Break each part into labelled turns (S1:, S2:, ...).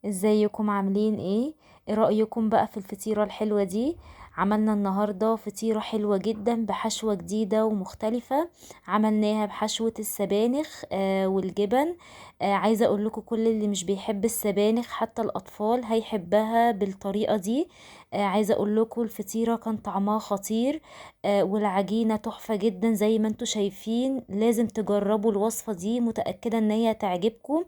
S1: ازيكم عاملين ايه رأيكم بقى في الفطيرة الحلوة دي؟ عملنا النهاردة فطيرة حلوة جدا بحشوة جديدة ومختلفة. عملناها بحشوة السبانخ والجبن. عايزة اقول لكم كل اللي مش بيحب السبانخ حتى الاطفال هيحبها بالطريقة دي. عايزة اقول لكم الفطيرة كان طعمها خطير. والعجينة تحفة جدا زي ما انتوا شايفين، لازم تجربوا الوصفة دي، متأكدة ان هي تعجبكم.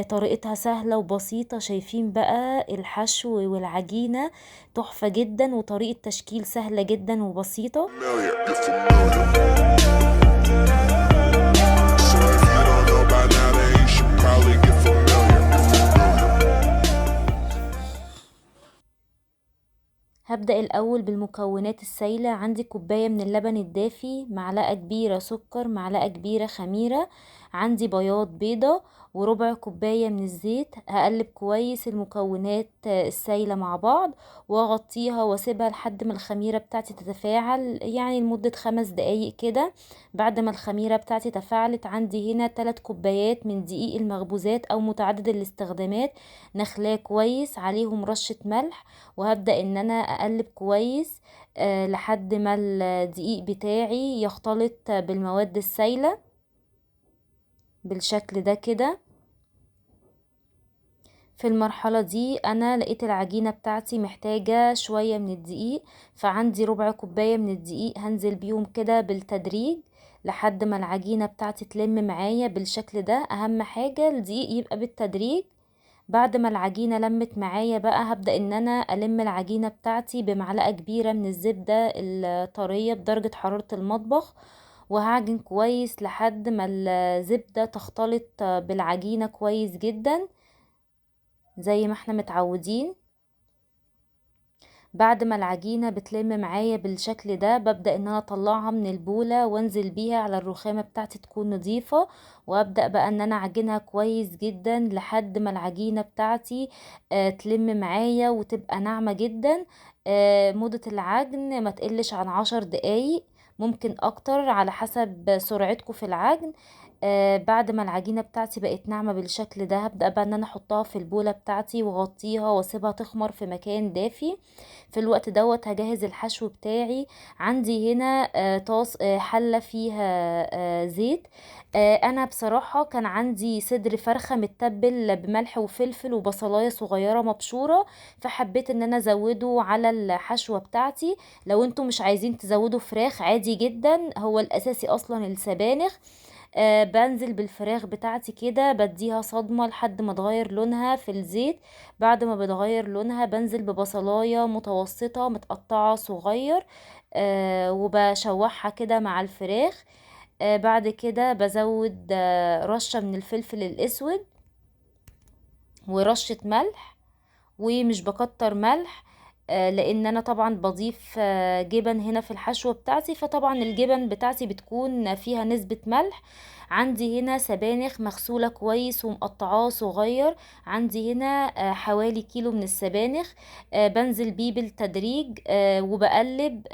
S1: طريقتها سهلة وبسيطة، شايفين بقى الحشو والعجينة تحفة جدا، وطريقة تشكيل سهلة جدا وبسيطة. هبدأ الأول بالمكونات السائلة. عندي كوباية من اللبن الدافي، معلقة كبيرة سكر، معلقة كبيرة خميرة، عندي بياض بيضة، وربع كوباية من الزيت. هقلب كويس المكونات السائلة مع بعض، واغطيها واسيبها لحد ما الخميرة بتاعتي تتفاعل، يعني لمدة 5 دقايق كده. بعد ما الخميرة بتاعتي تفاعلت، عندي هنا 3 كوبايات من دقيق المخبوزات او متعدد الاستخدامات، نخلاه كويس، عليهم رشة ملح. وهبدأ ان انا اقلب كويس لحد ما الدقيق بتاعي يختلط بالمواد السائلة بالشكل ده كده. في المرحلة دي انا لقيت العجينة بتاعتي محتاجة شوية من الدقيق، فعندي ربع كوباية من الدقيق هنزل بيهم كده بالتدريج لحد ما العجينة بتاعتي تلم معايا بالشكل ده. اهم حاجة الدقيق يبقى بالتدريج. بعد ما العجينة لمت معايا بقى، هبدأ ان انا الم العجينة بتاعتي بمعلقة كبيرة من الزبدة الطرية بدرجة حرارة المطبخ، وهعجن كويس لحد ما الزبدة تختلط بالعجينة كويس جدا زي ما احنا متعودين. بعد ما العجينة بتلم معايا بالشكل ده، ببدأ ان انا اطلعها من البولة وانزل بيها على الرخامة بتاعتي تكون نظيفة، وابدأ بقى ان انا اعجنها كويس جدا لحد ما العجينة بتاعتي تلم معايا وتبقى ناعمة جدا. مدة العجن ما تقلش عن 10 دقايق، ممكن اكتر على حسب سرعتكم في العجن. بعد ما العجينة بتاعتي بقت ناعمة بالشكل ده، هبدأ بقى ان انا احطها في البولة بتاعتي واغطيها واسيبها تخمر في مكان دافي. في الوقت دوت هجهز الحشو بتاعي. عندي هنا طاس حلة فيها زيت. انا بصراحة كان عندي صدر فرخة متبل بملح وفلفل وبصلاية صغيرة مبشورة، فحبيت ان انا ازوده على الحشوة بتاعتي. لو انتم مش عايزين تزودوا فراخ عادي جدا، هو الاساسي اصلا السبانخ. بنزل بالفراخ بتاعتي كده، بديها صدمة لحد ما تغير لونها في الزيت. بعد ما بتغير لونها بنزل ببصلاية متوسطة متقطعة صغير، وبشوحها كده مع الفراخ. بعد كده بزود رشة من الفلفل الاسود ورشة ملح، ومش بكتر ملح. لان انا طبعا بضيف جبن هنا في الحشوة بتاعتي، فطبعا الجبن بتاعتي بتكون فيها نسبة ملح. عندي هنا سبانخ مغسولة كويس ومقطعاه صغير. عندي هنا حوالي كيلو من السبانخ. بنزل بيه بالتدريج وبقلب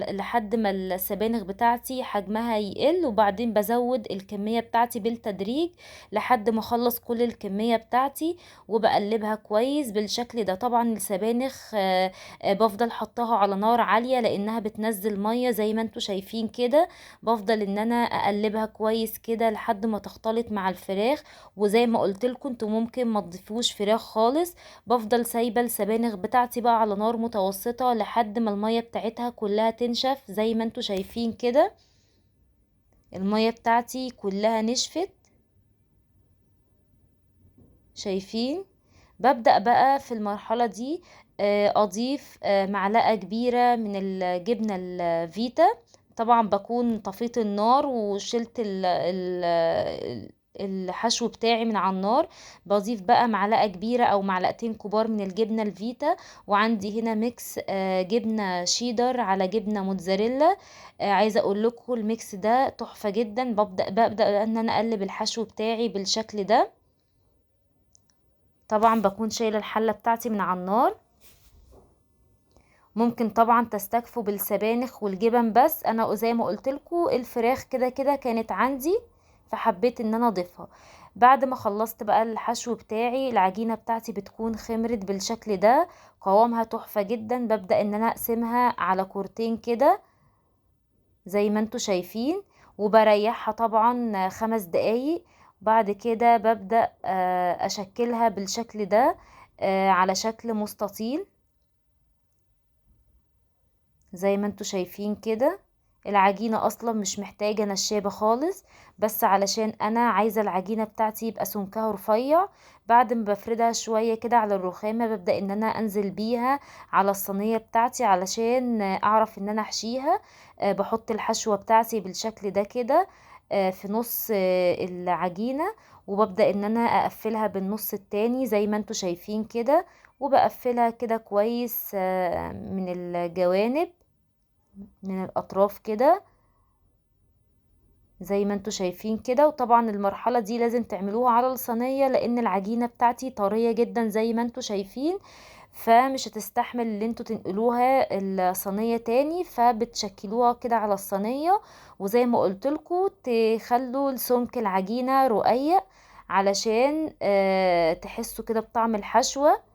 S1: لحد ما السبانخ بتاعتي حجمها يقل، وبعدين بزود الكمية بتاعتي بالتدريج لحد ما اخلص كل الكمية بتاعتي، وبقلبها كويس بالشكل ده. طبعا السبانخ بفضل حطها على نار عالية لانها بتنزل مية زي ما انتوا شايفين كده. بفضل ان انا اقلبها كويس كده لحد ما تختلط مع الفراخ. وزي ما قلت لكم انتوا ممكن ما تضيفوش فراخ خالص. بفضل سايبة السبانخ بتاعتي بقى على نار متوسطة لحد ما المية بتاعتها كلها تنشف زي ما انتوا شايفين كده. المية بتاعتي كلها نشفت، شايفين؟ ببدأ بقى في المرحلة دي أضيف معلقة كبيرة من الجبنة الفيتا. طبعا بكون طفيت النار وشلت الحشو بتاعي من على النار. بضيف بقى معلقة كبيرة أو معلقتين كبار من الجبنة الفيتا. وعندي هنا ميكس جبنة شيدر على جبنة موتزاريلا. عايزة أقول لكم الميكس ده تحفة جدا. ببدأ أن أنا أقلب الحشو بتاعي بالشكل ده. طبعا بكون شايله الحله بتاعتي من على النار. ممكن طبعا تستكفوا بالسبانخ والجبن، بس انا زي ما قلت لكم الفراخ كده كده كانت عندي، فحبيت ان انا اضيفها. بعد ما خلصت بقى الحشو بتاعي، العجينة بتاعتي بتكون خمرت بالشكل ده، قوامها تحفة جدا. ببدأ ان انا اقسمها على كورتين كده زي ما انتوا شايفين، وبريحها طبعا 5 دقايق. بعد كده ببدأ اشكلها بالشكل ده على شكل مستطيل زي ما انتوا شايفين كده. العجينة اصلا مش محتاجة نشابة خالص، بس علشان انا عايزة العجينة بتاعتي يبقى سمكها رفيع. بعد ما بفردها شوية كده على الرخامة، ببدأ ان انا انزل بيها على الصينية بتاعتي علشان اعرف ان انا احشيها. بحط الحشوة بتاعتي بالشكل ده كده في نص العجينة، وببدأ ان انا اقفلها بالنص التاني زي ما انتوا شايفين كده، وبقفلها كده كويس من الجوانب، من الاطراف كده زي ما انتوا شايفين كده. وطبعا المرحلة دي لازم تعملوها على الصينية، لان العجينة بتاعتي طرية جدا زي ما انتوا شايفين، فمش هتستحمل اللي انتوا تنقلوها الصينية تاني، فبتشكلوها كده على الصينية. وزي ما قلتلكوا تخلوا السمك العجينة رقيق علشان تحسوا كده بطعم الحشوة.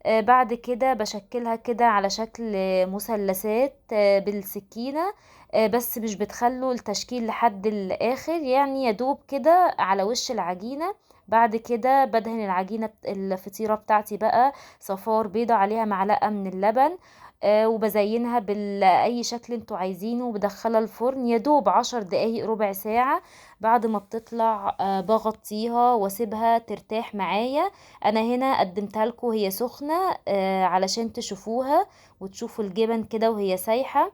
S1: بعد كده بشكلها كده على شكل مثلثات بالسكينة. بس مش بتخلوا التشكيل لحد الاخر، يعني يدوب كده على وش العجينة. بعد كده بدهن العجينة الفطيرة بتاعتي بقى صفار بيضة عليها معلقة من اللبن، وبزينها بأي شكل انتوا عايزينه، وبدخلها الفرن يدوب 10 دقايق ربع ساعة. بعد ما بتطلع بغطيها واسيبها ترتاح معايا. انا هنا قدمتها لكم وهي سخنة علشان تشوفوها وتشوفوا الجبن كده وهي سايحة.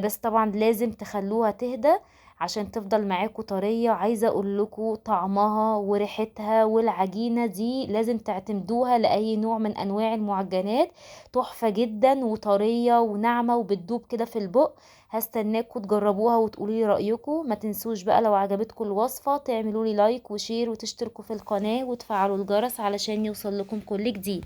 S1: بس طبعا لازم تخلوها تهدى عشان تفضل معاكم طرية. عايزة اقول لكم طعمها وريحتها والعجينة دي لازم تعتمدوها لأي نوع من انواع المعجنات، تحفة جدا وطرية وناعمة وبتدوب كده في البق. هستناكم تجربوها وتقولي رأيكم. ما تنسوش بقى لو عجبتكم الوصفة تعملوا لي لايك وشير وتشتركوا في القناة وتفعلوا الجرس علشان يوصل لكم كل جديد.